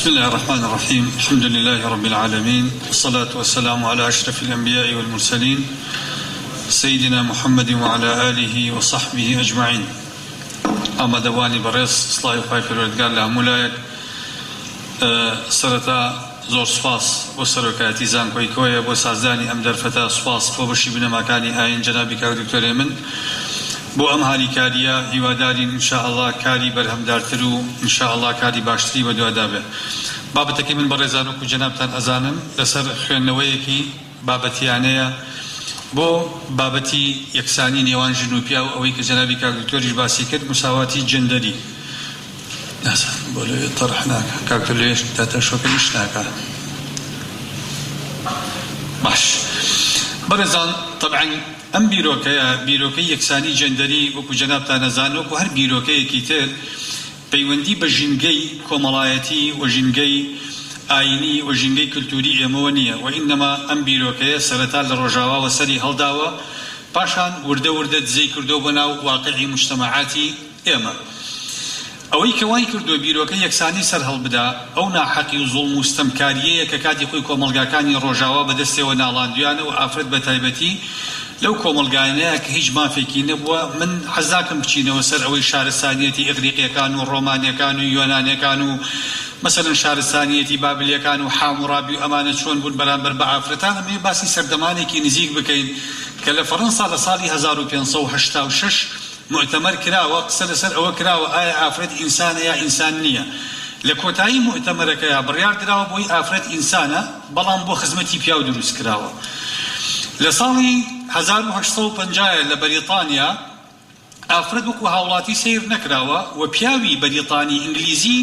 بسم الله الرحمن الرحيم. الحمد لله رب العالمين، والصلاة والسلام على أشرف الأنبياء والمرسلين سيدنا محمد وعلى آله وصحبه أجمعين. أما دواني بريس صلاة وخير ودقال لها ملايك سرطة زور سفاس وسروكاتي زان كويكوية وسازاني أم درفتا سفاس وبشي بنا مكاني آين جنابي كار دكتور من بو ام هالی کاریا هیوادارین ان شاء الله کاری برهم دارترو ان شاء الله کاری باشتری و دوادابه. بابتکی من برزانو کو جنابتان ازانم لسر خوێندنەوەیەکی بابەتیانەیە بۆ بابەتی یەکسانی نێوان ژنوپیا و ئەوەی کە جەنابی کاک دکتۆریش باسی کرد، مساواتی جەندەری. نازانم بۆ لەوێ تەڕح ناکە کاک دکتۆر لێش داتە شۆکەنیش ناکە. باش بەڕێزان، طبعا ئەم بیرۆکەی یەکسانی جەندەری وەکو جەنابتان ئەزانن وەکو هەر بیرۆکەیەکی تر پەیوەندی بە ژینگەی کۆمەڵایەتی و ژینگەی ئاینی و ژینگەی کلتوری ئێمەوە نییە، و ئینەما ئەم بیرۆکەیە سەرەتا لە ڕۆژاواوە سەری هەڵداوە، پاشان وردە وردە دزەی کردو بە ناو واقعی مجتەمەعاتی ئێمە. ئەوەی کە وای کردو بیرۆکە یەکسانی سەر هەڵبدا، ئەو ناحەقی و زوڵم و ستەمکاریەیە کە کاتی خۆی کۆمەڵگاکانی ڕۆژاوا بەدەستێوە ناڵاندویانە و ئافرەت بە تایبەتی لەو کۆمەڵگانەیە کە هیچ مافێکی نەبووە. من حەزاکەم بچینەوە سەر ئەوەی شارستانیەتی ئیغریقیەکان و ڕۆمانیەکان و یۆنانیەکان و مەسەلەن شارستانیەتی بابلیەکان و حاموڕابی و ئەمانە چۆن بوون بەرامبەر بە ئافرەتان. ئەمێ باسی سەردەمانێکی نزیک بکەین کە لە فەڕەنسا لە ساڵی 1586 مؤتەمەر کراوە، قسە لەسەر ئەوە کراوە ئایا ئافرەت ئینسانە یا ئینسان نییە. لە کۆتایی مؤتەمەرەکەیە بڕیار دراوە بۆی ئافرەت ئینسانە، بەڵام بۆ خزمەتی پیاو دروست کراوە. لە ساڵی 1850 لە بەریتانیا ئافرەت وەکو هاوڵاتی سیر نەکراوە و پیاوی بەریتانی ئینگلیزی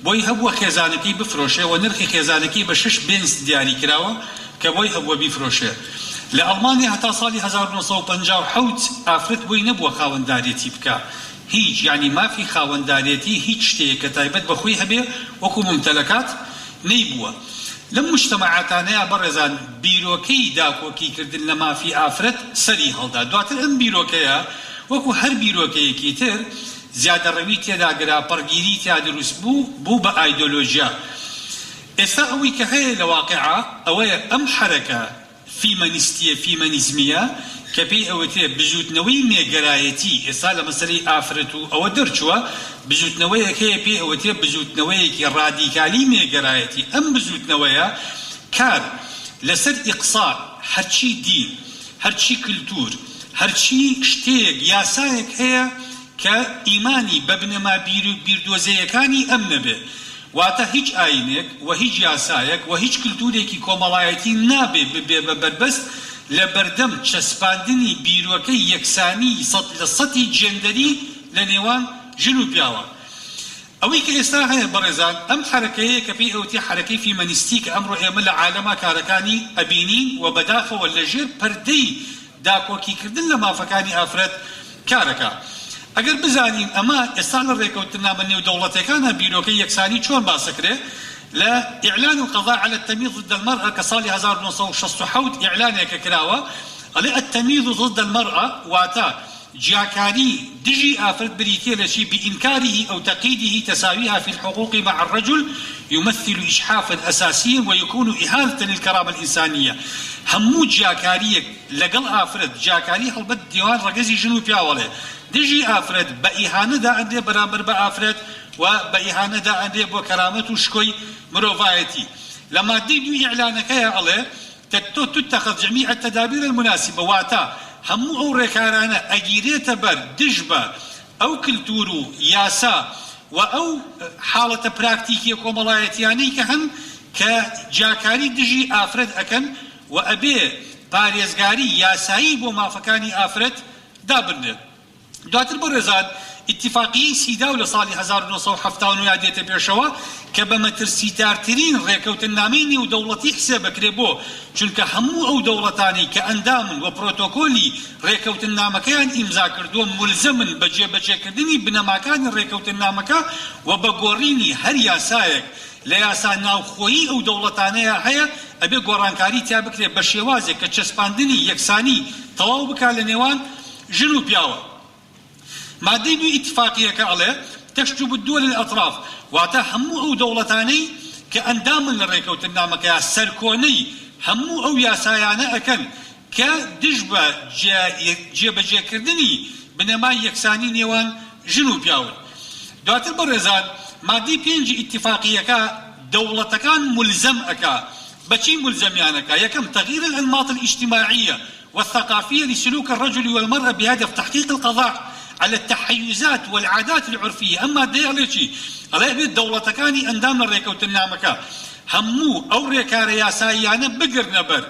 بۆی هەبووە خێزانەکەی بفرۆشێ و نرخی خێزانەکەی بە 6 پێنس دیاری کراوە کە بۆی هەبووە بیفرۆشێ. لە ئەڵمانیا هەتا ساڵی 1957 ئافرەت بۆی نەبووە خاوەندارێتی بکە، هیچ یعنی مافی خاوەندارێتی هیچ شتێک کە تایبەت بەخۆی هەبێ وەکو ممتەلەکات نەیبووە. لەم مجتەمەعاتانەیە بەڕێزان بیرۆکەی داکۆکیکردن لە مافی ئافرەت سەری هەڵدا. دواتر ئەم بیرۆکەیە وەکو هەر بیرۆکەیەکی تر زیادەڕەوی تێداگرا، پەڕگیری تیا دروست بوو بە ئایدۆلۆژیا. ئێستا ئەوەی کە هەیە لە واقعا ئەوەیە ئەم حرەکە فیمەنیزمیە کە پێی ئەوەتێ بژوتنەوەی مێگەرایەتی ئێستا لە مەسەلەی ئافرەت و ئەوە دەرچووە، بژوتنەوەیەک هەیە پێی ئەوەتێ بژوتنەوەیەکی ڕادیکالی مێگەرایەتی. ئەم بژوتنەوەیە کار لەسەر ئیقسا هەرچی دین، هەرچی کلتور، هەرچی شتێک یاسایەک هەیە کە ئیمانی بە بنەما بیردۆزەیەکانی ئەم نەبێ. واتە هیچ ئاینێک و هیچ یاسایەک و هیچ کلتورێکی کۆمەڵایەتی نابێ ببێ بە بەربەست لە بەردەم چەسپاندنی بیرۆکەی یەکسانی لە سەتی جێندەری لە نێوان ژن و پیاوە. ئەوەی کە ئێستا هەیە بەڕێزان، ئەم حرەکەیە کە پێی ئەوتی حرەکەی فیمەنیستی کە ئەمڕۆ ئێمە لە عالەما کارەکانی ئەبینین و بەداخەوە لەژێر پەردەی داکۆکیکردن لە مافەکانی ئافرەت کارەکە. ئەگەر بزانین ئەمە ئێستا لە ڕێکەوتنامە نێودەوڵەتەکانە بیرۆکەی یەکسانی چۆن باسەکرێ، لە ئیعلان القضاء على التمييز ضد المرأة کە ساڵی 1967 ئیعلانێکە کراوە، ئەڵێ التمييز ضد المرأة واتە جیاکاری دژی ئافرەت بریتێ لە چی؟ بإنكاره أو تقييده تساويها في الحقوق مع الرجل يمثل إجحافا أساسيا ويكون إهانة للكرامة الإنسانية. هەموو جیاکاریەک لەگەڵ ئافرەت جیاکاری هەڵبەت دیوان ڕەگەزی ژن و پیاوەڵێ، دژی ئافرەت بە ئیهانەدا ئەندێ بەرامبەر بە ئافرەت و بە ئیهانەدا ئەندێ بۆ کەرامەت و شکۆی مرۆڤایەتی. لە مادەی دوو ئیعلانەکەیە ئەڵێ تتخذ جميع التدابير المناسبة، واتە هەموو ئەو ڕێکارانە ئەگیرێتە بەر دژ بە ئەو کلتور و یاسا و ئەو حاڵەتە پراکتیکی کۆمەڵایەتیانەی کە هەن کە جیاکاری دژی ئافرەت ئەکەن و ئەبێ پارێزگاری یاسایی بۆ مافەکانی ئافرەت دابنێت. دواتر بەڕێزان ئیتیفاقیەی سیدا و لە ساڵی 1970 دێتە پێشەوە کە بە مەترسیدارترین ڕێکەوتنامەی نێودەوڵەتی حسێ بکرێ بۆ، چونکە هەموو ئەو دەوڵەتانی کە ئەندامن و پرۆتۆکۆلی ڕێکەوتنامەکەیان ئیمزا کردووە مولزمن بە جێبەجێکردنی بنەماکانی ڕێکەوتنامەکە و بە گۆڕینی هەر یاسایەک لە یاسا ناوخۆیی ئەو دەوڵەتانەیە هەیە، ئەبێ گۆڕانکاری تیا بکرێ بە شێوازێک کە چەسپاندنی یەکسانی تەواو بکات لە نێوان ژن و پیاوە. مادەی دوو ئیتفاقیەکە ئەڵێ تشجب الدول الأطراف، واتا همو أو دولتاني کە ئەندامن لە ڕێکەوتنامەکە سەرکۆنەی هەموو ئەو یاسایانە ئەکەن کە دژ بە جێبەجێکردنی بنەمای یەکسانی نێوان ژن و پیاون. دواتر بەڕێزان مادەی 5 ئیتفاقیەکە دەوڵەتەکان ملزم ئەکا. بچی ملزميانك يكم تغيير الأنماط الاجتماعية والثقافية لسلوك الرجل والمرأة بهدف تحقيق القضاء على التحيزات والعادات العرفية. أما ديالتي على بيت دولة كاني أندام الريكة وتنامك همو أو ريكا رياسايانا بقر نبر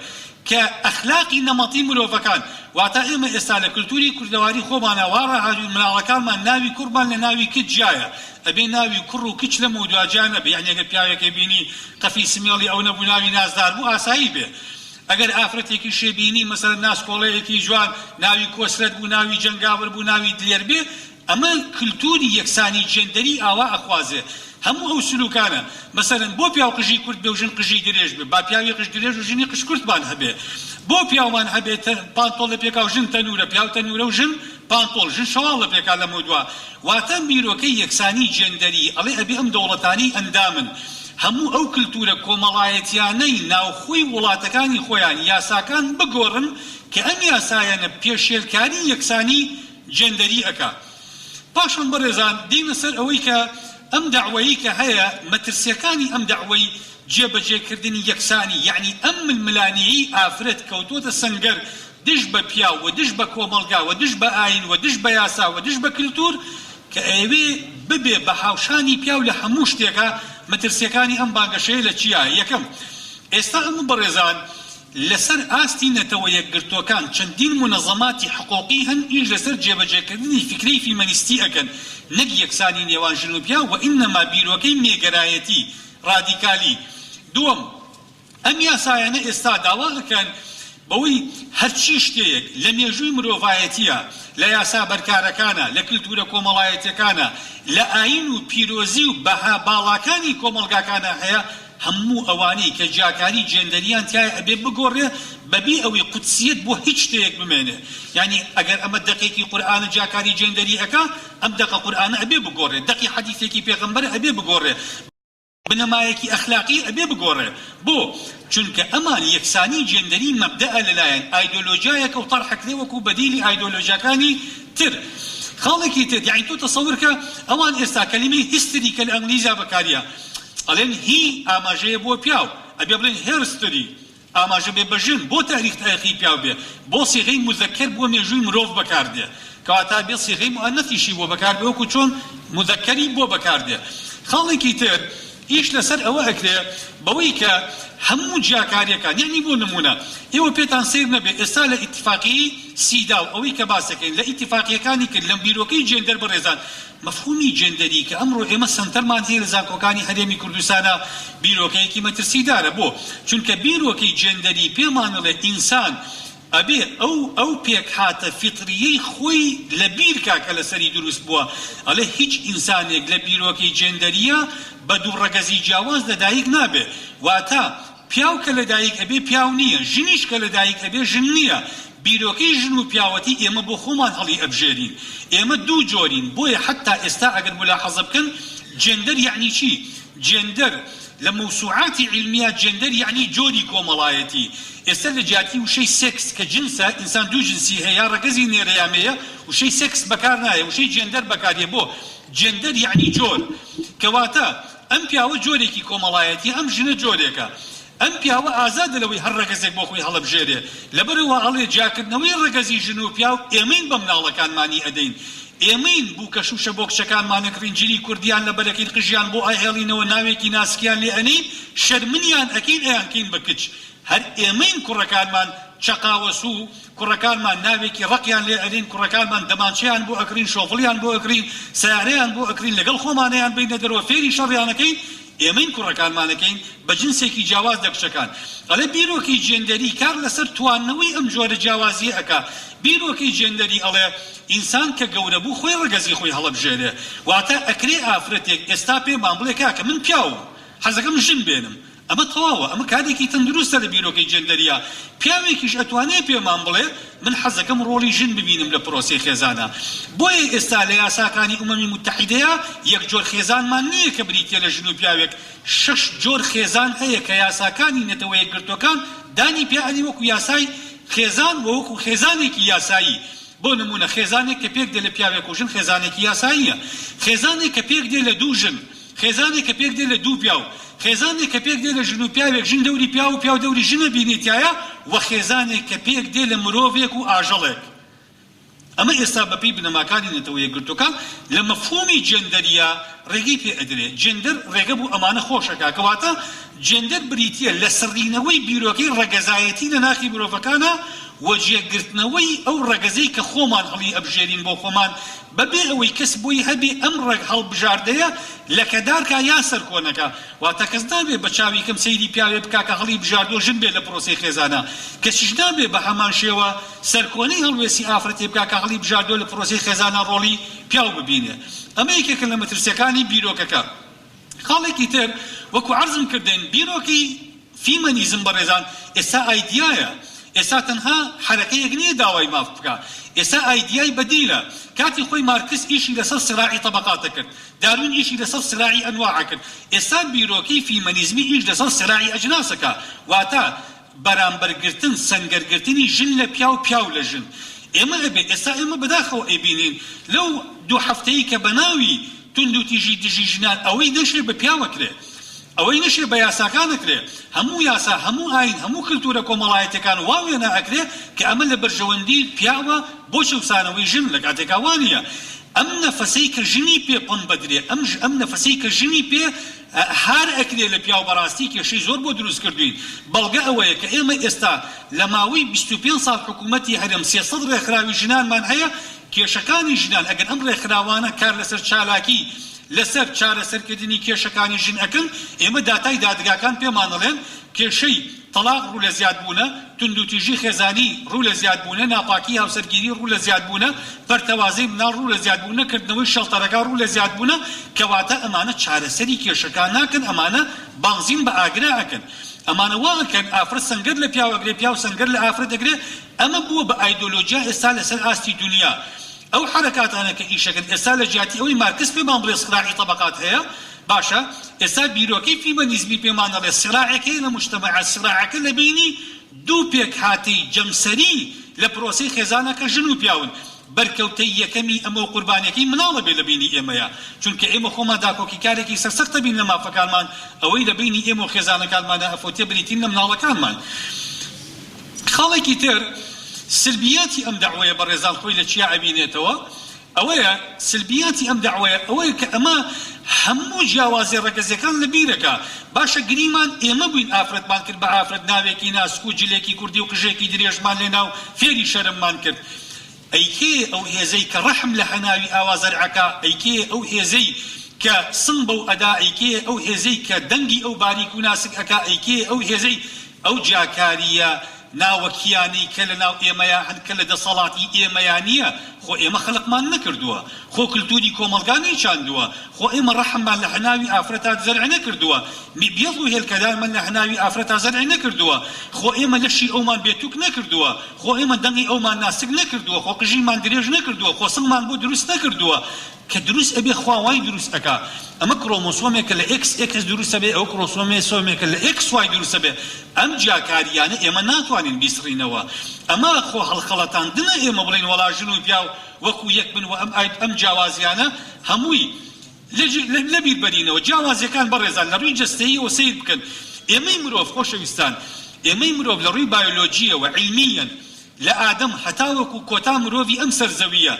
كأخلاقي نمطي ملوفكان واتائما إستالة كولتوري كردواري خوبانا وارا هاجو الملاوكان ما ناوي كربان لناوي كت جاية أبي ناوي كرو كتش لمودوا جانب يعني أقل بياوي كبيني قفي سميالي أو نبو ناوي ناس دار بو آسايي به اگر ئافرەتێکی شێبینی مثلا ناسکۆڵەیەکی جوان ناوی کۆسرەت بوو ناوی جەنگاوەر بوو ناوی دلێر بێ ئەمە کلتوری یەکسانی جێندەری ئاوا ئەخوازێ هەموو ئەو سلوکانە مثلا بۆ پیاو قژی کورد بێ و ژن قژی درێژ بێ با پیاوی قژ درێژ و ژنی قژ کورتمان هەبێ بۆ پیاومان هەبێت پانتۆڵ لە پێکا و ژن تەنورە پیاو تەنورە و ژن پانتۆڵ ژن شەواڵ لە پێکا لەمە دووە واتە بیرۆکەی یەکسانی جێندەری ئەڵێ ئەبێ ئەم دەوڵەتانی ئەندامن هەموو ئەو کلتورە کۆمەڵایەتیانەی ناوخۆی وڵاتەکانی خۆیان یاساکان بگۆڕن کە ئەم یاسایانە پێشێلکاری یەکسانی جێندەری ئەکا. پاشان بەڕێزان دێنە سەر ئەوەی کە ئەم داوایی کە هەیە مەترسیەکانی ئەم داوای جێبەجێکردنی یەکسانی یعنی ئەم ململانیی ئافرەت کەوتۆتە سەنگەر دژ بە پیاو و دژ بە کۆمەڵگا و دژ بە ئاین و دژ بە یاسا و دژ بە کلتور کە ئەوێ ببێ بە هاوشانی پیاو لە هەموو شتێکە مەترسیەکانی ئەم بانگەشەیە لە چیە؟ یەکەم ئێستا ئەم بەڕێزان لەسەر ئاستی نەتەوە یەکگرتوەکان چەندین منەظەماتی حقوقی هەن ئیش لەسەر جێبەجێکردنی فکرەی فیمەنیستی ئەکەن نەک یەکسانی نێوان ژن و پیا و ئینەما بیرۆکەی مێگەرایەتی ڕادیکالی. دووەم ئەم یاسایانە ئێستا داوا ئەکەن بەوەی هەرچی شتێک لە مێژووی مرۆڤایەتیە لە یاسا بەرکارەکانە لە کلتورە کۆمەڵایەتیەکانە لە ئاین و پیرۆزی و بەها باڵاکانی کۆمەڵگاکانە هەیە هەموو ئەوانەی کە جیاکاری جێندەریان تایە ئەبێ بگۆڕێ بەبێ ئەوەی قودسیەت بۆ هیچ شتێک بمێنێ. یعنی ئەگەر ئەمە دەقێکی قورئانە جیاکاری جێندەری ئەکا ئەم دەقە قورئانە ئەبێ بگۆڕێ دەقی حەدیثێکی پێغەمبەر ئەبێ بگۆڕێ بنەمایەکی ئەخلاقی ئەبێ بگۆڕێ. بۆ چونکە ئەمان یەکسانی جێندەری مەبدەئە لەلایەن ئایدۆلۆژیایەکە و تەڕحەکرێ وەکو بەدیلی ئایدۆلۆژیاکانی تر. خاڵێکی تر یعنی تۆ تەسەوورکە ئەوان ئێستا کەلیمەی هیستریکە لە ئەنگلیزا بەکاریە ئەڵێن هی ئاماژەیە بۆ پیاو ئەبێ بڵێن هێرستری ئاماژە بێ بەژن بۆ تاریخ تاریخی پیاو بێ بۆ سیغەی مذەکەر بۆ مێژووی مرۆڤ بەکاردێ کەواتە بێ سیغەی مؤەنەثیشی بۆ بەکار بێ وەکو چۆن مذەکەری بۆ بەکاردێ. خاڵێکی تر ئیش لەسەر ئەوە ئەکرێ بەوەی کە هەموو جیاکاریەکان یعنی بۆ نمونە ئێوە پێتان سیر نەبێ ئێستا لە ئیتفاقیی سیدا و ئەوەی کە باسەکەین لە ئیتفاقیەکانی کرد لە بیرۆکەی جێندەر بەڕێزان مەفهومی جێندەری کە ئەمڕۆ ئێمە سنتەرمان هەیە لە زانکۆکانی هەرێمی کوردستانە بیرۆکەیەکی مەترسیدارە. بۆ چونکە بیرۆکەی جێندەری پێمانەڵێ ئینسان ئەبێ ئەو پێک هاتە فیتریەی خۆی لە بیرکا کە لەسەری دروست بووە ئەڵێ هیچ ئینسانێک لە بیرۆکەی جێندەریە بە دوو ڕەگەزی جیاواز لەدایک نابێ واتە پیاو کە لەدایک ئەبێ پیاو نییە ژنیش کە لەدایک ئەبێ ژن نییە. بیرۆکەی ژن و پیاوەتی ئێمە بۆ خۆمان هەڵی ئەبژێرین ئێمە دوو جۆرین. بۆیە حتا ئێستا ئەگەر ملاحەزە بکەن جێندەر یعنی چی؟ جێندەر لە موسوعاتی علمیە جێندەر یعنی جۆری کۆمەڵایەتی. ئێستا لە جیاتی وشەی سێکس کە جنسە ئینسان دوو جنسی هەیە ڕەگەزی نێرەیامەیە وشەی سێکس بەکار نایە وشەی جێندەر بەکارێ. بۆ جێندەر یعنی جۆر کەواتە ئەم پیاوە جۆرێکی کۆمەڵایەتی ئەم ژنە جۆرێکە ئەم پیاوە ئازادە لەوەی هەر ڕەگەزێک بۆ خۆی هەڵەبژێرێ لەبەرەوە ئەڵێ جاکردنەوەی ڕەگەزی ژن و پیاو ئێمەین بە مناڵەکانمانی ئەدەین ئێمەین بوو کە شوشە بۆ کچەکانمانەکڕین جلی کوردیان لە بەرەکەی قژیان بۆ ئایهێڵینەوە ناوێکی ناسکیان لێ ئەنین شەرمنیان ئەکەین ئەیانکەین بە کچ هەر ئێمەین کوڕەکانمان چەقاوەسو کوڕەکانمان ناوێکی ڕقیان لێ ئەدەین کوڕەکانمان دەمانچەیان بۆ ئەکرین شۆفڵیان بۆ ئەکرین سیارەیان بۆ ئەکرین لەگەڵ خۆمانەیان بینە دەرەوە فێری شەڕیانەکەین ئێمەین کوڕەکانمانەکەین بە جنسێکی جیاواز لە کچەکان. ئەڵێ بیرۆکی جێندەری کار لەسەر تواننەوەی ئەم جۆرە جیاوازیە ئەکا. بیرۆکی جێندەری ئەڵێ ئینسان کە گەورە بوو خۆی ڕەگەزی خۆی هەڵەبژێرێ واتە ئەکرێ ئافرەتێک ئێستا پێمان بڵێ کاکە من پیاوم حەزەکەم ژن بێنم ئەمە تەواوە ئەمە کارێکی تەندروستە لە بیرۆکەی جێندەریە پیاوێکیش ئەتوانێت پێمان بڵێ من حەزەکەم ڕۆڵی ژن ببینم لە پرۆسەی خێزانە بۆیە ئێستا لە یاساکانی ئومەمی متحیدەیە یەک جۆر خێزانمان نییە کە بریتە لە ژن و پیاوێک 6 جۆر خێزان هەیە کە یاساکانی نەتەوە یەکگرتوەکان دانی پێعەنی وەکو یاسای خێزان وەکو خێزانێکی یاسایی بۆ نمونە خێزانێک کە پێک دێ لە پیاوێک و ژن خێزانێکی یاساییە خێزانێک کە پێک دێ لە دوو ژن خێزانێک کە پێک دێ لە دوو پیاو خێزانێک کە پێک دێ لە ژن و پیاوێک ژن دەوری پیاو و پیاو دەوری ژنە بینیتایە و خێزانێک کە پێک دێ لە مرۆڤێک و ئاژەڵێک ئەمە ئێستا بەپی بنەماکانی نەتەوە یەکگرتوەکان لە مەفهومی جێندەریە ڕێگەی پێ ئەدرێ جێندەر ڕێگە بوو ئەمانە خۆشەکە کەواتە جێندەر بریتیە لە سڕینەوەی بیرۆکەی ڕەگەزایەتی لە ناخی مرۆڤەکانە و جێگرتنەوەی ئەو ڕەگەزەی کە خۆمان هەڵی ئەبژێرین بۆ خۆمان بەبێ ئەوەی کەس بۆی هەبێ ئەم ڕێگ هەڵبژاردەیە لە کەدارکە یا سەرکۆنەکە واتە کەس نابێ بە چاوی کەم سەیری پیاوێ بکا کە هەڵی بژاردۆ ژن بێ لە پرۆسەی خێزانە کەسیش نابێ بە هەمان شێوە سەرکۆنەی هەڵوێسی ئافرەتێ بکا کە هەڵی بژاردۆ لە پرۆسەی خێزانە ڕۆڵی پیاو ببینێ ئەمە یەکێکە لە مەترسیەکانی بیرۆکەکە خاڵێکی تر وەکو عەرزم کردن بیرۆکی فیمەنیزم بەڕێزان ئێستا ئایدیایە ئێستا تەنها حرەکەیەک نییە داوای ماف بکە ئێستا ئایدیای بەدیلە کاتی خۆی مارکس ئیشی لەسەر سراعی طبقاتە کرد دارون ئیشی لەسەر سراعی ئەنواع کرد ئێستا بیرۆکەی فیمەنیزمی ئیش لەسەر سراعی ئەجناسەکە واتە بەرامبەرگرتن سەنگەرگرتنی ژن لە پیاو پیاو لە ژن ئێمە ئەبێ ئێستا ئێمە بەداخەوە ئەیبینین لەو دوو هەفتەیە کە بەناوی تند و تیژی دژی ژنان ئەوەی نەشێ بە پیاوەکرێ ئەوەی نەشێ بە یاساکانەکرێ هەموو یاسا هەموو ئاین هەموو کلتورە کۆمەڵایەتەکان واوێنە ئەکرێ کە ئەمە لە بەرژەوەندی پیاوە بۆ چەوسانەوەی ژن لە کاتێکا وانە ئەم نەفەسەی کە ژنی پێ پڕ بدرێ ئەم نەفەسەی کە ژنی پێ هار ئەکرێ لە پیاو بەڕاستی کێشەی زۆر بۆ دروست کردوین بەڵگە ئەوەیە کە ئێمە ئێستا لە ماوەی 25 ساڵ حکوومەتی هەرێم 300 ڕێکخراوی ژنانمان هەیە کێشەکانی ژنان ئەگەر ئەم ڕێکخراوانە کار لەسەر چالاکی لەسەر چارەسەرکردنی کێشەکانی ژن ئەکەن ئێمە داتای دادگاکان پێمان دەڵێن کێشەی تەلاق ڕوو لە زیادبوونە تند و تیژی خێزانی ڕوو لە زیادبوونە ناپاکی هاوسەرگیری ڕوو لە زیادبوونە بەرتەوازەی مناڵ ڕوو لە زیادبوونە کردنەوەی شەڵتەرەکە ڕوو لە زیادبوونە کەواتە ئەمانە چارەسەری کێشەکان ناکەن ئەمانە بانزین بە ئاگرا ئەکەن ئەمانە واکەن ئافرەت سەنگەر لە پیاوەگرێ پیاو سەنگەر لە ئافرەت دەگرێ ئەمە بووە بە ئایدۆلۆجیا ئێستا لەسەر ئاستی دنیا ئەو حرەکاتانە کە ئیشەکەن ئێستا لە جیاتی ئەوەی مارکس پێمان بڵێ سراعی طبقات هەیە باشە ئێستا بیرۆکەی فیمەنیزمی پێمان دەڵێ سراعێکی لە مجتەمەع سراعەکە لە بینی دوو پێک هاتی جەمسەری لە پرۆسەی خێزانەکە ژن و پیاون بەرکەوتەی یەکەمی ئەمە و قوربانەکەی مناڵە بێ لە بینی ئێمەیە چونکە ئێمە خۆمان داکۆکی کارێکی سەرسەختە بین لە مافەکانمان ئەوەی لە بینی ئێمە و خێزانەکانمانە ئەفۆتێ بریتین لە مناڵەکانمان خاڵێکی تر سلبیاتی ئەم دەعوەیە بەڕێزان خۆی لە چیا ئەبینێتەوە ئەوەیە سلبیاتی ئەم دەعوەیە ئەوەیە کە ئەمە هەموو جیاوازی ڕەگەزیەکان لە بیرەکە باشە گریمان ئێمە بووین ئافرەتمان کرد بە ئافرەت ناوێکی ناسک و جلێکی کوردی و قژێکی درێژمان لێناو فێری شەرممان کرد ئەیکێ ئەو هێزەی کە ڕەحم لە هەناوی ئاوازەرعەکە ئەیکێ ئەو هێزەی کە سنگ بەو ئەدا ئەیکێ ئەو هێزەی کە دەنگی ئەو باریک و ناسک ئەکا ئەیکێ ئەو هێزەی ئەو جاکاریە ناوەکیانی کە لە ناو ئێمەیە هەن کە لە دەسەڵاتی ئێمەیان نییە خۆ ئێمە خەڵقمان نەکردووە خۆ کلتوری کۆمەڵگانی چاندووە خۆ ئێمە ڕەحممان لە هەناوی ئافرەتا زەرع نەکردووە بێڵ و هێلکەدارمان لە هەناوی ئافرەتا زەرع نەکردووە خۆ ئێمە لەشی ئەومان بێتوک نەکردووە خۆ ئێمە دەنگی ئەومان ناسک نەکردووە خۆ قژیمان درێژ نەکردووە خۆ سنگمان بۆ دروست نەکردووە کە دروست ئەبێ خواوای دروست ئەکا ئەمە کڕۆمۆسۆمێکە لە X دروستە بێ ئەو کڕۆمۆسۆمێکە لە XY دروستە بێ ئەم جاکاریانە ئێمە ناتوانین بیسڕینەوە ئەمە خۆ هەڵخەڵەتاندنە ئێمە بڵین وەڵا ژن و پیاو وەکو یەک بن و ئەم جیاوازیانە هەمووی لە بیربەرینەوە جیاوازیەکان بەڕێزان لە ڕووی جەستەییەوە سیر بکەن ئێمەی مرۆڤ خۆشەویستان ئێمەی مرۆڤ لە ڕووی بایۆلۆجیەوە عیلمیەن لە ئادەم هەتا وەکو کۆتا مرۆڤی ئەم سەرزەویە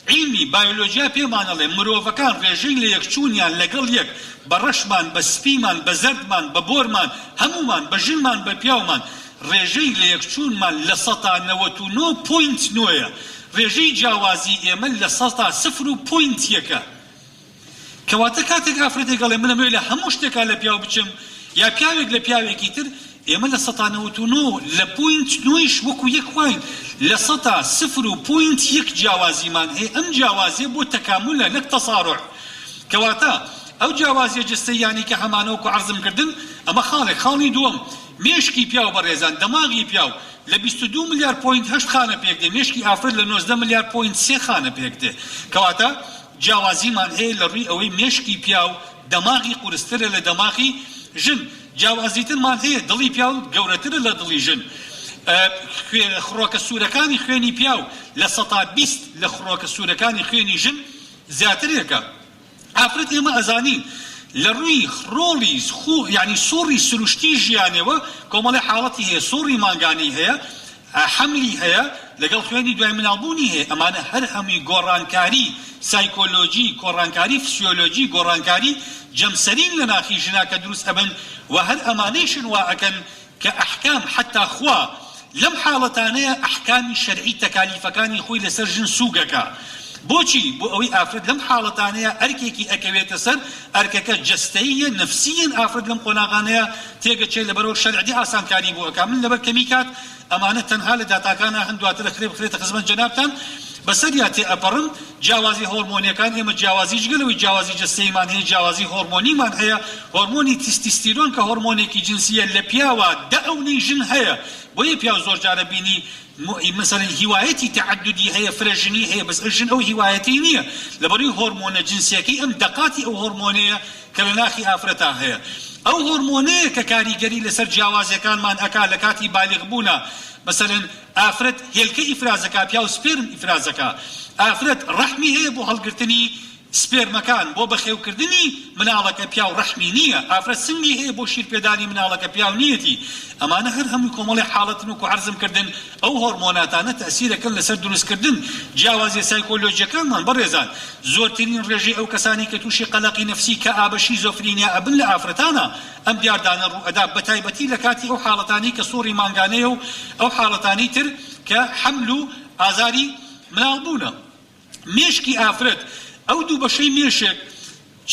علمی بایۆلۆژیا پێمانەڵێ مرۆڤەکان ڕێژەی لە یەکچوونیان لەگەڵ یەک بە ڕەشمان بە سپیمان بە زەردمان بە بۆرمان هەمومان بە ژنمان بە پیاومان ڕێژەی لە یەکچوونمان لە 109.9 ڕێژەی جیاوازی ئێمە لە 0.1 کەواتە کاتێک ئافرەتێک گەڵێ منەمەوێت لە هەموو شتێکا لە پیاو بچم یا پیاوێک لە پیاوێکی تر ئێمە لە 199 لە پوینت نوێش وەکو یەک خوین لە 0.1 جیاوازیمان هەیە ئەم جیاوازیە بۆ تەکاملە نەک تەساڕع کەواتە ئەو جیاوازیە جستەیانی کە هەمانەوەکو عەرزم کردن ئەمە خاڵی دووەم مێشکی پیاو بەڕێزان دەماغی پیاو لە 22 ملیار پوینت 8 خانە پێک دێ مێشکی ئافرەت لە 19 ملیار پوینت 3 خانە پێک دێ کەواتە جیاوازیمان هەیە لە ڕووی ئەوەی مێشکی پیاو دەماغی قورسترە لە دەماغی ژن جیاوازیترمان هەیە دڵی پیاو گەورەترە لە دڵی ژن خڕۆکە سوورەکانی خوێنی پیاو لە 120 لە خڕۆکە سوورەکانی خوێنی ژن زیاترێکە ئافرەت ئێمە ئەزانین لە ڕووی خڕۆڵی یعنی سۆڕی سروشتی ژیانەوە کۆمەڵی حاڵەتی هەیە سۆڕی مانگانی هەیە حەملی هەیە لەگەڵ خوێنی دوای مناڵبوونی هەیە ئەمانە هەر هەمووی گۆڕانکاری سایکۆلۆجی گۆڕانکاری فسیۆلۆجی گۆڕانکاری جەمسەرین لە ناخی ژنا کە دروست ئەبن و هەر ئەمانەیشن وا ئەکەن کە ئەحکام حتا خوا لەم حاڵەتانەیە ئەحکامی شەرعی تەکالیفەکانی خۆی لەسەر ژن سووگەکە بۆچی بۆ ئەوەی ئافرەت لەم حاڵەتانەیە ئەرکێکی ئەکەوێتە سەر ئەرکەکە جەستەییە نەفسیەن ئافرەت لەم قۆناغانەیە تێگەچێت لەبەرەوە شەرعی ئاسانکاری بۆ ئەکا من لەبەر کەمی کات ئەمانە تەنها لە داتاکانە هەن دواتر لە بخرێتە خزمەت جەنابتان بەسەریا تێ ئەپەڕم جیاوازی هۆرمۆنیەکان ئێمە جیاوازیش گەلەوەی جیاوازی جەستەیمان هەیە جیاوازی هۆرمۆنیمان هەیە هۆرمۆنی تستیستیرۆن کە هۆرمۆنێکی جنسیە لە پیاوە دەئەونەی ژن هەیە بۆیە پیاو زۆر جارە بینی مثلا هیوایەتی تعددی هەیە فرەژنی هەیە بەس ژن ئەو هیوایەتی نییە لەبەروی هۆرمۆنە جنسیەکەی ئەم دەقاتی ئەو هۆرمۆنەیە کە لە ناخی ئافرەتا هەیە ئەو هۆرمۆنەیە کە کاریگەری لەسەر جیاوازیەکانمان ئەکا لە کاتی بالغ بوونە مثلا ئافرەت هێلکە ئیفرازەکە پیا و سپێرم ئیفرازەکە ئافرەت ڕەحمی هەیە بۆ هەڵگرتنی سپێرمەکان بۆ بەخێوکردنی مناڵەکە پیا و ڕەحمی نییە ئافرەت سنگی هەیە بۆ شیرپێدانی مناڵەکە پیا و نیەتی ئەمانە هەر هەمووی کۆمەڵی حاڵەتن و عەرزم کردن ئەو هۆرمۆناتانە تەئسیرەکەن لەسەر دروستکردن جیاوازی سایکۆلۆجیەکانمان بەڕێزان زۆرترین ڕێژەی ئەو کەسانی کە تووشی قەلەقی نەفسی کە ئابەشی زۆفرینیا ئەبن لە ئافرەتانە ئەم دیاردانە ڕوو ئەدا بەتایبەتی لە کاتی ئەو حاڵەتانی کە سۆڕی مانگانەیە و ئەو حاڵەتانی تر کە حەمل و ئازاری مناڵبوونە مێشکی ئافرەت ئەو دوو بەشەی مێشک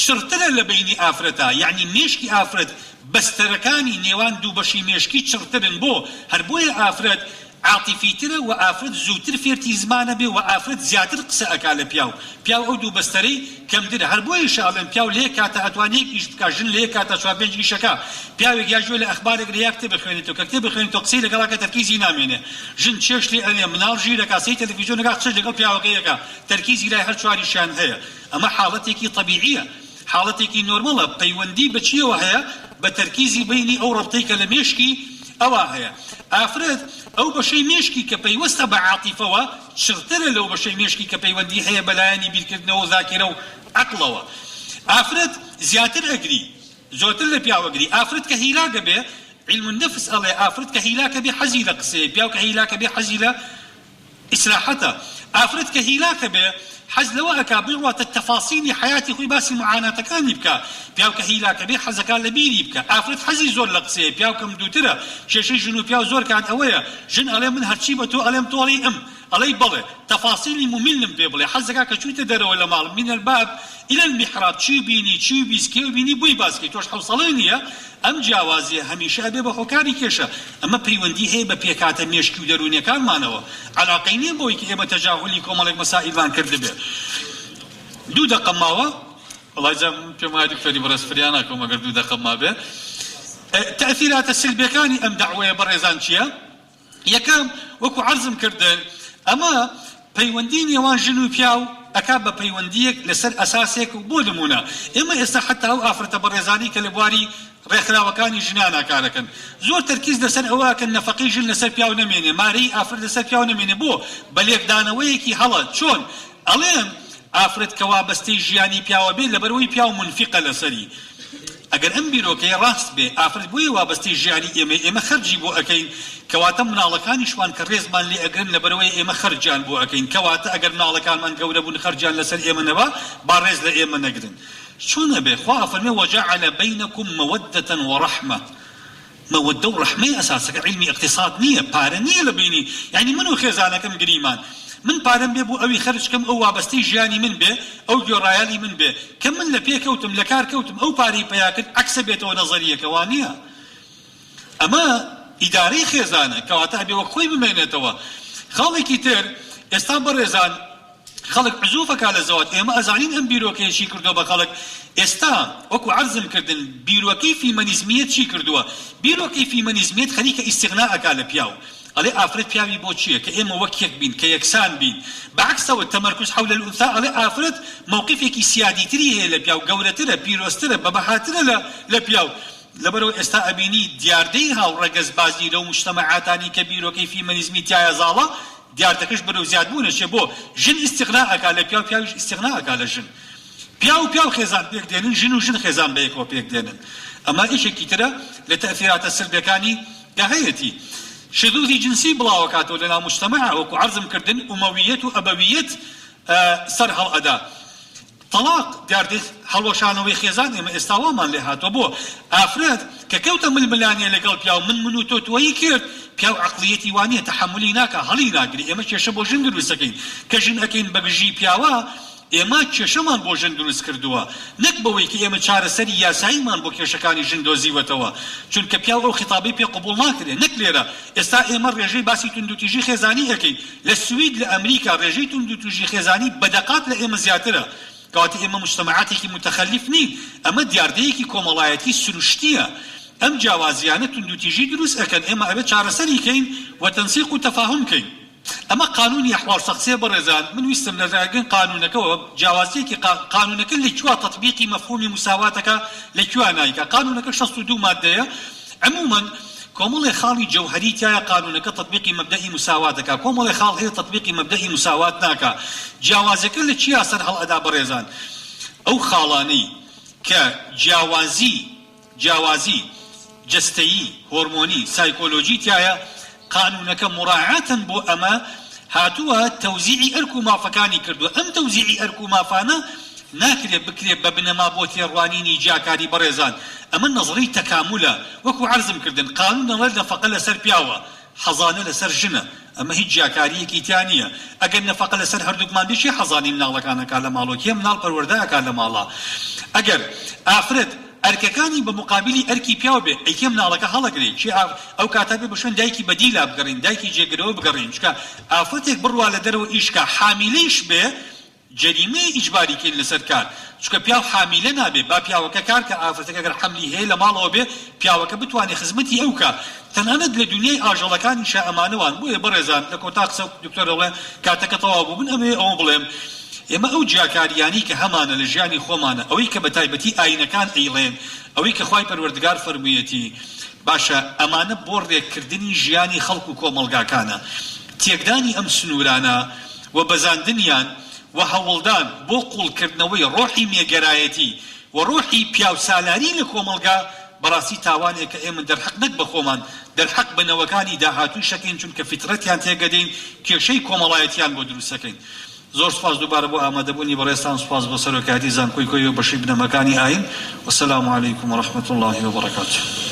چڕترە لە بینی ئافرەتە یعنی مێشکی ئافرەت بەستەرەکانی نێوان دوو بەشی مێشکی چڕترن بۆ هەر بۆیە ئافرەت عاتیفیترە و ئافرەت زووتر فێرتی زمانە بێ و ئافرەت زیاتر قسە ئەکا لە پیاو ئەو دوو بەستەرەی کەمترە هەر بۆیە شاڵێن پیاو لێ کاتە ئەتوانێت ئیش بکات ژن لێ کاتە 4-5 ئیشەکە پیاوێک یاژوێ لە ئەخبارێک لە یا کتێب بخوێنێتەوە کە کتێب بخوێنێتەوە قسەی لەگەڵاکە تەرکیزی نامێنێ ژن چێش لێ ئەنێ مناڵ ژیرەکە سەی تەلەڤیزیۆنەکە قسەش لەگەڵ پیاوەکەیەکە تەرکیزی لای هەر چواریشیان هەیە ئەمە حاڵەتێکی طەبیعیە حاڵەتێکی نۆرمەڵە پەیوەندی بەچیەوە هەیە بە تەرکیزی بینی ئەو ڕەبتەی کە لە مێشکی ئەوە هەیە ئافرەت ئەو بەشەی مێشکی کە پەیوەستە بە عاتیفەوە چڕترە لەو بەشەی مێشکی کە پەیوەندی هەیە بەلایەنی بیرکردنەوە و ذاکرە و عەقڵەوە ئافرەت زیاتر ئەگری زۆرتر لە پیاوەگری ئافرەت کە هیلاکە بێ علم النفس ئەڵێ ئافرەت کە هیلاکە بێ حەزی لە قسەیە پیاو کە هیلاکە بێ حەزی لە ئیسراحەتە ئافرەت کە هیلاکە بێ حەز لەوە ئەکا بڕواتە تەفاسیلی حیاتی خۆی باسی معاناتەکانی بکە پیاو کە هیلاکە بێ حەزەکان لە بیری بکە ئافرەت حەزی زۆر لە قسەیە پیاو کەم دووترە کێشەی ژن و پیاو زۆر کات ئەوەیە ژن ئەڵێ من هەرچی بە تۆ ئەڵێم تۆڵی ئەڵێ بڵێ تەفاسیلی مملم پێ بڵێ حەزەکە کە چوویتە دەرەوە لە ماڵ من الباب إلى المحراب چی بینی چی بیسکێ و بینی بووی باسکەی تۆش حوسەڵەی نییە ئەم جیاوازیە هەمیشە ئەبێ بە خۆکاری کێشە ئەمە پەیوەندی هەیە بە پێکاتە مێشکی و دەرونیەکانمانەوە عەلاقەی نییە بۆی کە ئێمە تەجاهولی کۆمەڵێک مەسائیلمان کردبێ دوو دقە ماوە وڵای جام پێم وایە دکتۆری بەڕێزفریان ناکەم ئەگەر دوو دقە ما بێ تەئثیراتە سلبیەکانی ئەم دەعوەیە بەڕێزان چییە یەکەم وەکو عەرزم کردن ئەمە پەیوەندی نێوان ژن و پیاو ئەکا بە پەیوەندیەک لەسەر ئەساسێک و بۆ نمونە ئێمە ئێستا حتا ئەو ئافرەتە بەڕێزانی کە لە بواری ڕێکخراوەکانی ژنان ناکارەکەن زۆر تەرکیز لەسەر ئەوە کە نەفەقەی ژن لەسەر پیاو نەمێنێ مارەی ئافرەت لەسەر پیاو نەمێنێ بۆ بە لێکدانەوەیەکی هەڵە چۆن ئەڵێن ئافرەت کە وابەستەی ژیانی پیاوە بێ لەبەرەوەی پیاو منفیقە لەسەری ئەگەر ئەم بیرۆکەی ڕاست بێ ئافرەت بۆیە وابەستەی ژیانی ئێمە خەرجی بۆ ئەەکەین کەواتە مناڵەکانیشوان کە ڕێزمان لێ ئەگرن لەبەرەوەی ئێمە خەرجیان بۆ ئەەکەین کەواتە ئەگەر مناڵەکانمان گەورە بوون خەرجیان لەسەر ئێمە نەبا با ڕێز لە ئێمە نەگرن چۆن ئەبێ خوا فەرمێ وجعل بينكم مودة ورحمة مودة ورحمة ئەساسەکە علمی اقتصاد نییە پارە نییە لە بینی یعنی من و خێزانەکەم گریمان من پارەم بێ بۆ ئەوی خەرجکەم ئەو وابەستەی ژیانی من بێ ئەو گۆڕایالی من بێ کە من لە پێکەوتم لە کار کەوتم ئەو پارەی پیا کرد عەکسە بێتەوە نەزەریەکەوە نییە ئەمە ئیدارەی خێزانە کەواتە ئەبێ وەک خۆی بمێنێتەوە خاڵێکی تر ئێستا بەڕێزان خەڵک عزوفەکە لە زەوات ئێمە ئەزانین ئەم بیرۆکەیەشی کردووە بە خەڵک ئێستا وەکو عەرزم کردن بیرۆکەی فیمەنیزمیەت چی کردووە بیرۆکەی فیمەنیزمیەت خەریکە ئیستیغناءەکا لە پیاو ئەڵێ ئافرەت پیاوی بۆ چییە کە ئێمە وەک یەک بین کە یەکسان بین بەعکسەوە تەمەرکوز حول الأنثى ئەڵێ ئافرەت مووقفێکی سیادیتری هەیە لە پیاو گەورەترە پیرۆسترە بەبەهاترە لە پیاو لەبەرەوە ئێستا ئەبینی دیاردەی هاوڕەگەزبازی لەو مجتەمەعاتانی کە بیرۆکەی فیمەنیزمی تایە زاڵە دیاردەکەش بەرەو زیادبوونەشێ بۆ ژن ئیستیغناءەکا لە پیاو پیاویش ئیستیغناءەکا لە ژن پیاو خێزان پێک دێنن ژن و ژن خێزان بەیەکەوە پێک دێنن ئەمە ئیشێکی ترە لە تەئثیراتە سلبیەکانی داهەیەتی شذوذی جنسی بڵاوەکاتەوە لە ناو مجتەمەع وەکو عەرزم کردن ئومەویەت و ئەبەویەت سەر هەڵئەدا طلاق دیاردەی هەڵوەشانەوەی خێزان ئێمە ئێستا وامان لێ هاتووە بۆ ئافرەت کە کەوتە ململانیە لەگەڵ پیاو من و تۆ توەیی کرد پیاو عەقڵیەتی وانییە تەحەمولی ناکە هەڵی ناگری ئێمە کێشە بۆ ژن دروست دەکەین کە ژن ئەکەین بەگژی پیاوە ئێمە کێشەمان بۆ ژن دروست کردووە نەک بەوەی کە ئێمە چارەسەری یاساییمان بۆ کێشەکانی ژن دۆزیوەتەوە چونکە پیاو ئەو خیتابەی پێ قبوڵ ناکرێت نەک لێرە ئێستا ئێمە ڕێژەی باسی توندوتیژی خێزانی ئەکەین لە سوید لە ئەمریکا ڕێژەی توندوتیژی خێزانی بەدەقات لە ئێمە زیاترە کەواتە ئێمە مجتەمەعاتێکی متەخەلیف نین ئەمە دیاردەیەکی کۆمەڵایەتی سروشتیە ئەم جیاوازیانە توندوتیژی دروست ئەکەن ئێمە ئەبێ چارەسەری کەین و تەنسیق و تەفاهم کەین ئەمە قانونی ئەحوال شەخسیە بەڕێزان من ویستم لە ڕێگەن قانونەکەەوە جیاوازیەکی قانونەکە لەکوێ تەطبیقی مەفهومی مساواتەکە لەکوێ نایکە قانونەکە 62 مادەیە عموماً کۆمەڵی خاڵی جەوهەری تایە قانونەکە تطبیقی مەبدەئی مساواتەکە کۆمەڵی خاڵ هەیە تطبیقی مەبدەئی مساوات ناکە جیاوازەکە لە چیا سەر هەڵئەدا بەڕێزان ئەو خاڵانەی کە جیاوازی جستەیی هۆرمۆنی سایکۆلۆجی تایە قانونەکە مراعاتن بۆ ئەمە هاتووە تەوزیعی ئەرک و مافەکانی کردووە ئەم تەوزیعی ئەرک و مافانە ناکرێت بکرێت بە بنەما بۆ تێڕوانینی جاکاری بەڕێزان ئەمە نەزەری تەکاملە وەکو عەرزم کردن قانون نەڵێت نەفەقە لەسەر پیاوە حەزانە لەسەر ژنە ئەمە هیچ جاکاریەکی تیا نییە ئەگەر نەفەقە لەسەر هەردووکمان بێشی حەزانی مناڵەکانەکە لە ماڵۆکیە مناڵ پەروەردەیەکە لە ماڵە ئەگەر ئافرەت ئەرکەکانی بە مقابلی ئەرکی پیاو بێ ئەیکێ مناڵەکە هەڵەگرێت چی ئەو کاتە بێ بشوێن دایکی بەدیلا بگەڕین دایکی جێگرەوە بگەڕین چکە ئافرەتێک بڕوا لە دەرەوە ئیشکە حامیلەیش بێ جەریمەی ئیجباری کەین لەسەر کار چکە پیاو حامیلە نابێ با پیاوەکە کار کە ئافرەتەکە ئەگەر حەملی هەیە لە ماڵەوە بێ پیاوەکە بتوانێت خزمەتی ئەو کە تەنانەت لە دنیای ئاژەڵەکانی شا ئەمانەوان بۆیە بەڕێزان لە کۆتا قسە دکتۆر ئەڵێ کاتەکە تەواو بوو من ئەوە بڵێم ئێمە ئەو جیاکاریانی کە هەمانە لە ژیانی خۆمانە ئەوەی کە بە تایبەتی ئاینەکان ئەیڵێن ئەوەی کە خوای پەروەردگار فەرموویەتی باشە ئەمانە بۆ ڕێککردنی ژیانی خەڵک و کۆمەڵگاکانە تێکدانی ئەم سنوورانە و بەزاندنیان و هەوڵدان بۆ قوڵکردنەوەی ڕۆحی مێگەرایەتی و ڕۆحی پیاوسالاری لە کۆمەڵگا بەڕاستی تاوانێک کە ئێمە دەرحەق نەک بە خۆمان دەرحەق بنەوەکانی داهاتوو شەکەین چونکە فیترەتیان تێگەدەین کێشەی کۆمەڵایەتیان بۆ دروستەکەین زۆر سپاس دووبارە بۆ ئامادەبوونی بەڕێستان سپاس بۆ سەرۆکایەتی زانکۆی کۆی و بەشی بنەمەکانی ئاین وەسەلام عەلەیکوم وەڕەحمەتوڵڵاهی وبەڕەکاتوه